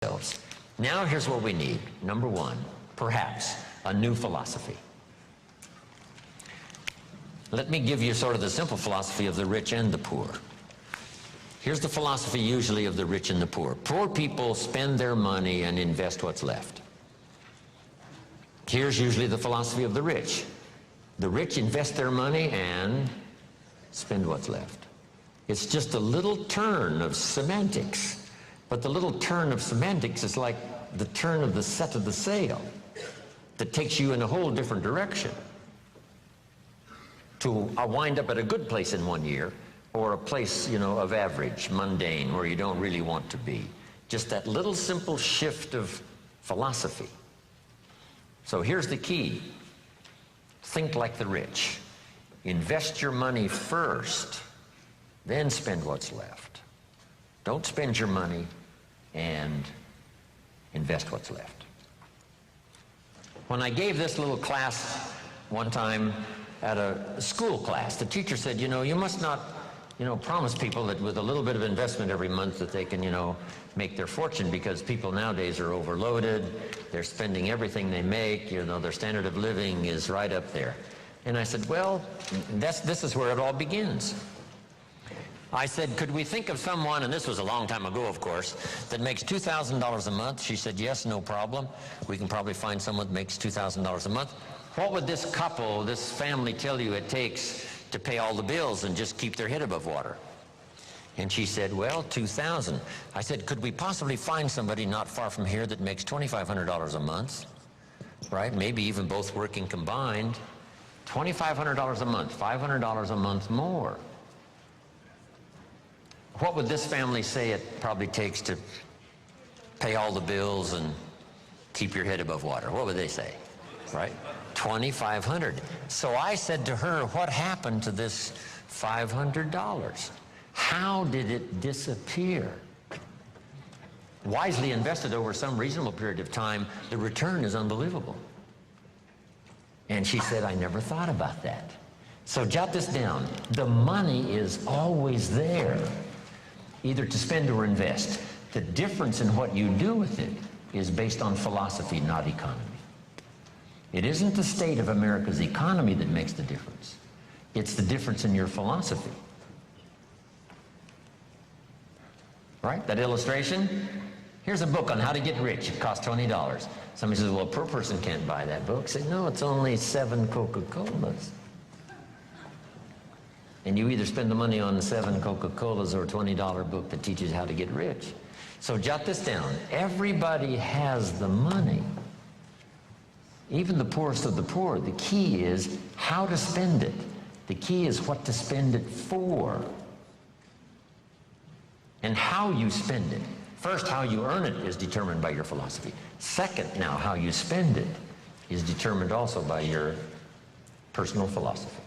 ourselves. Now here's what we need. Number one, perhaps a new philosophy. Let me give you sort of the simple philosophy of the rich and the poor. Here's the philosophy usually of the rich and the poor. Poor people spend their money and invest what's left. Here's usually the philosophy of the rich. The rich invest their money and spend what's left. It's just a little turn of semantics. But the little turn of semantics is like the turn of the set of the sail that takes you in a whole different direction to wind up at a good place in 1 year, or a place, of average, mundane, where you don't really want to be. Just that little simple shift of philosophy. So here's the key. Think like the rich. Invest your money first, then spend what's left. Don't spend your money and invest what's left. When I gave this little class one time at a school class, the teacher said, you must not promise people that with a little bit of investment every month that they can, make their fortune, because people nowadays are overloaded. They're spending everything they make. Their standard of living is right up there. And I said, well, this is where it all begins. I said, could we think of someone, and this was a long time ago, of course, that makes $2,000 a month? She said, yes, no problem. We can probably find someone that makes $2,000 a month. What would this couple, this family tell you it takes to pay all the bills and just keep their head above water? And she said, well, $2,000. I said, could we possibly find somebody not far from here that makes $2,500 a month, right? Maybe even both working combined. $2,500 a month, $500 a month more. What would this family say it probably takes to pay all the bills and keep your head above water? What would they say, right? $2,500. So I said to her, what happened to this $500? How did it disappear? Wisely invested over some reasonable period of time, the return is unbelievable. And she said, I never thought about that. So jot this down. The money is always there, either to spend or invest. The difference in what you do with it is based on philosophy, not economy. It isn't the state of America's economy that makes the difference. It's the difference in your philosophy. Right? That illustration? Here's a book on how to get rich. It costs $20. Somebody says, well, a poor person can't buy that book. Say, no, it's only 7 Coca-Colas. And you either spend the money on 7 Coca-Colas or a $20 book that teaches how to get rich. So jot this down. Everybody has the money. Even the poorest of the poor. The key is how to spend it. The key is what to spend it for. And how you spend it. First, how you earn it is determined by your philosophy. Second, now, how you spend it is determined also by your personal philosophy.